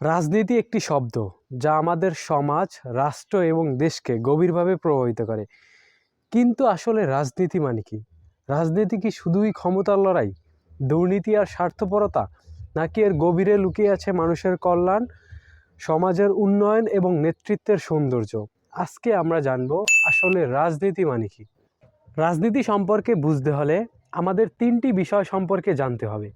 রাজনীতি একটি শব্দ যা আমাদের সমাজ, রাষ্ট্র এবং দেশকে গভীরভাবে প্রভাবিত করে। কিন্তু আসলে রাজনীতি মানে কি? রাজনীতি কি শুধুই ক্ষমতার লড়াই, দুর্নীতি আর স্বার্থপরতা, নাকি এর গভীরে লুকিয়ে আছে মানুষের কল্যাণ, সমাজের উন্নয়ন এবং নেতৃত্বের সৌন্দর্য? আজকে আমরা জানব আসলে রাজনীতি মানে কি। রাজনীতি সম্পর্কে বুঝতে হলে আমাদের তিনটি বিষয় সম্পর্কে জানতে হবে।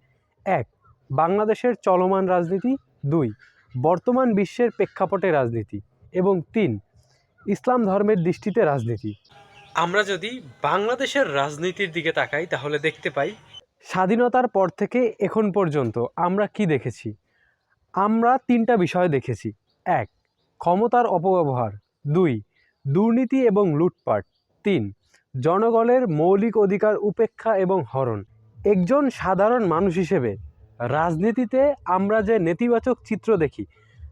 ১. বাংলাদেশের চলমান রাজনীতি। ২. বর্তমান বিশ্বের প্রেক্ষাপটে রাজনীতি। এবং ৩. ইসলাম ধর্মের দৃষ্টিতে রাজনীতি। আমরা যদি বাংলাদেশের রাজনীতির দিকে তাকাই তাহলে দেখতে পাই স্বাধীনতার পর থেকে এখন পর্যন্ত আমরা কি দেখেছি। আমরা তিনটা বিষয় দেখেছি। ১. ক্ষমতার অপব্যবহার। ২. দুর্নীতি এবং লুটপাট। ৩. জনগণের মৌলিক অধিকার উপেক্ষা এবং হরণ। একজন সাধারণ মানুষ হিসেবে রাজনীতিতে আমরা যে নেতিবাচক চিত্র দেখি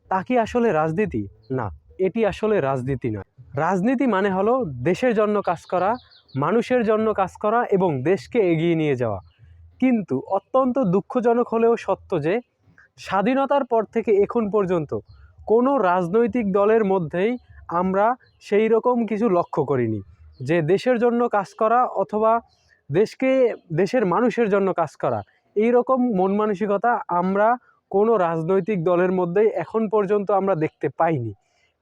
তা কি আসলে রাজনীতি? না, এটি আসলে রাজনীতি নয়। রাজনীতি মানে হলো দেশের জন্য কাজ করা, মানুষের জন্য কাজ করা এবং দেশকে এগিয়ে নিয়ে যাওয়া। কিন্তু অত্যন্ত দুঃখজনক হলেও সত্য যে স্বাধীনতার পর থেকে এখন পর্যন্ত কোনো রাজনৈতিক দলের মধ্যেই আমরা সেই রকম কিছু লক্ষ্য করিনি যে দেশের জন্য কাজ করা অথবা দেশের মানুষের জন্য কাজ করা, এই রকম মন মানসিকতা আমরা কোনো রাজনৈতিক দলের মধ্যেই এখন পর্যন্ত আমরা দেখতে পাইনি।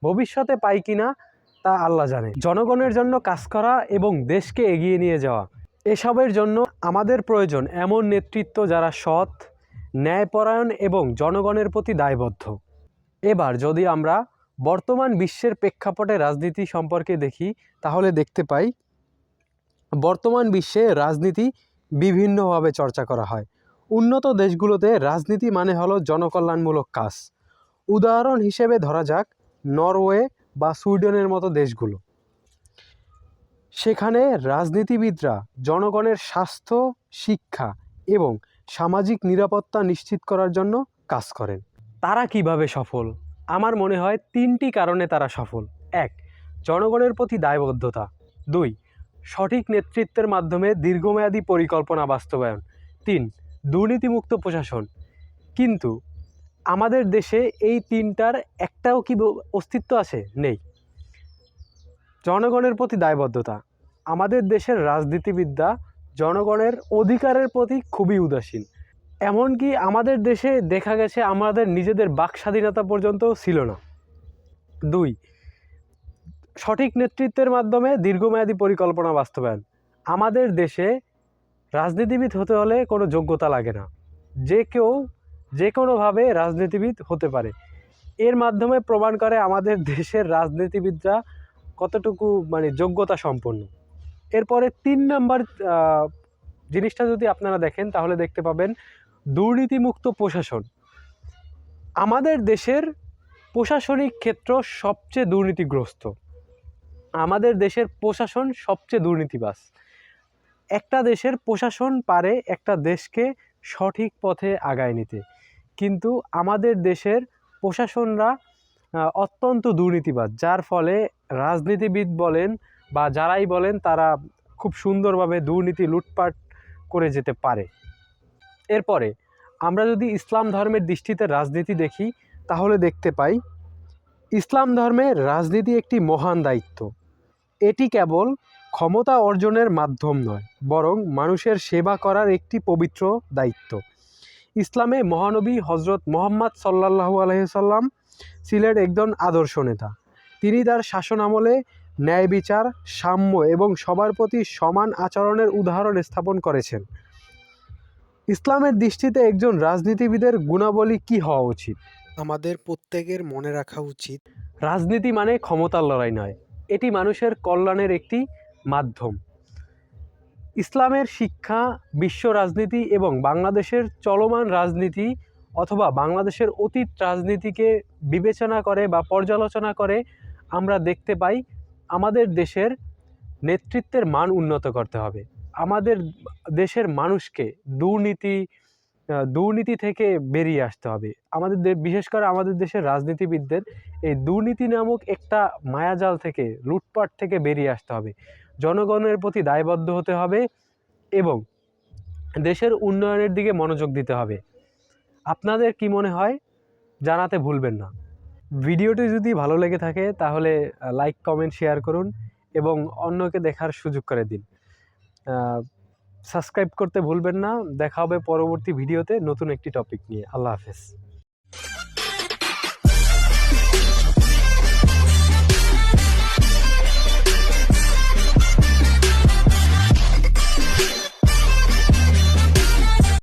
ভবিষ্যতে পাই কিনা তা আল্লাহ জানে। জনগণের জন্য কাজ করা এবং দেশকে এগিয়ে নিয়ে যাওয়া, এসবের জন্য আমাদের প্রয়োজন এমন নেতৃত্ব যারা সৎ, ন্যায়পরায়ণ এবং জনগণের প্রতি দায়বদ্ধ। এবার যদি আমরা বর্তমান বিশ্বের প্রেক্ষাপটে রাজনীতি সম্পর্কে দেখি তাহলে দেখতে পাই বর্তমান বিশ্বে রাজনীতি বিভিন্নভাবে চর্চা করা হয়। উন্নত দেশগুলোতে রাজনীতি মানে হলো জনকল্যাণমূলক কাজ। উদাহরণ হিসেবে ধরা যাক নরওয়ে বা সুইডেনের মতো দেশগুলো। সেখানে রাজনীতিবিদরা জনগণের স্বাস্থ্য, শিক্ষা এবং সামাজিক নিরাপত্তা নিশ্চিত করার জন্য কাজ করেন। তারা কিভাবে সফল? আমার মনে হয় তিনটি কারণে তারা সফল। ১. জনগণের প্রতি দায়বদ্ধতা। ২. সঠিক নেতৃত্বের মাধ্যমে দীর্ঘমেয়াদী পরিকল্পনা বাস্তবায়ন। ৩. দুর্নীতিমুক্ত প্রশাসন। কিন্তু আমাদের দেশে এই তিনটার একটাও কি অস্তিত্ব আছে? নেই। জনগণের প্রতি দায়বদ্ধতা। আমাদের দেশের রাজনীতিবিদরা জনগণের অধিকারের প্রতি খুবই উদাসীন। এমনকি আমাদের দেশে দেখা গেছে আমাদের নিজেদের বাক স্বাধীনতা পর্যন্ত ছিল না। ২. সঠিক নেতৃত্বের মাধ্যমে দীর্ঘমেয়াদী পরিকল্পনা বাস্তবায়ন। আমাদের দেশে রাজনীতিবিদ হতে হলে কোনো যোগ্যতা লাগে না, যে কেউ যে কোনোভাবে রাজনীতিবিদ হতে পারে। এর মাধ্যমে প্রমাণ করে আমাদের দেশের রাজনীতিবিদরা কতটুকু যোগ্যতা সম্পন্ন। এরপরে ৩ নাম্বার জিনিসটা যদি আপনারা দেখেন তাহলে দেখতে পাবেন দুর্নীতিমুক্ত প্রশাসন। আমাদের দেশের প্রশাসনিক ক্ষেত্র সবচেয়ে দুর্নীতিগ্রস্ত। আমাদের দেশের প্রশাসন সবচেয়ে দুর্নীতিবাজ। একটা দেশের প্রশাসন পারে একটা দেশকে সঠিক পথে আগায় নিতে, কিন্তু আমাদের দেশের প্রশাসনরা অত্যন্ত দুর্নীতিবাজ, যার ফলে রাজনীতিবিদ বলেন বা যারাই বলেন তারা খুব সুন্দরভাবে দুর্নীতি লুটপাট করে যেতে পারে। এরপরে আমরা যদি ইসলাম ধর্মের দৃষ্টিতে রাজনীতি দেখি তাহলে দেখতে পাই ইসলাম ধর্মে রাজনীতি একটি মহান দায়িত্ব। এটি কেবল ক্ষমতা অর্জনের মাধ্যম নয়, বরং মানুষের সেবা করার একটি পবিত্র দায়িত্ব। ইসলামে মহানবী হজরত মুহাম্মদ সাল্লাল্লাহু আলাইহি সাল্লাম ছিলেন একজন আদর্শ নেতা। তিনি তার শাসন আমলে ন্যায় বিচার, সাম্য এবং সবার প্রতি সমান আচরণের উদাহরণ স্থাপন করেছেন। ইসলামের দৃষ্টিতে একজন রাজনীতিবিদের গুণাবলী কী হওয়া উচিত? আমাদের প্রত্যেকের মনে রাখা উচিত, রাজনীতি মানে ক্ষমতার লড়াই নয়, এটি মানুষের কল্যাণের একটি মাধ্যম। ইসলামের শিক্ষা, বিশ্ব রাজনীতি এবং বাংলাদেশের চলমান রাজনীতি অথবা বাংলাদেশের অতীত রাজনীতিকে বিবেচনা করে বা পর্যালোচনা করে আমরা দেখতে পাই আমাদের দেশের নেতৃত্বের মান উন্নত করতে হবে। আমাদের দেশের মানুষকে দুর্নীতি থেকে বেরিয়ে আসতে হবে। বিশেষ করে আমাদের দেশের রাজনীতিবিদদের এই দুর্নীতি নামক একটা মায়াজাল থেকে, লুটপাট থেকে বেরিয়ে আসতে হবে। জনগণের প্রতি দায়বদ্ধ হতে হবে এবং দেশের উন্নয়নের দিকে মনোযোগ দিতে হবে। আপনাদের কি মনে হয় জানাতে ভুলবেন না। ভিডিওটি যদি ভালো লেগে থাকে তাহলে লাইক, কমেন্ট, শেয়ার করুন এবং অন্যকে দেখার সুযোগ করে দিন। সাবস্ক্রাইব করতে ভুলবেন না। দেখা হবে পরবর্তী ভিডিওতে নতুন একটি টপিক নিয়ে। আল্লাহ হাফেজ।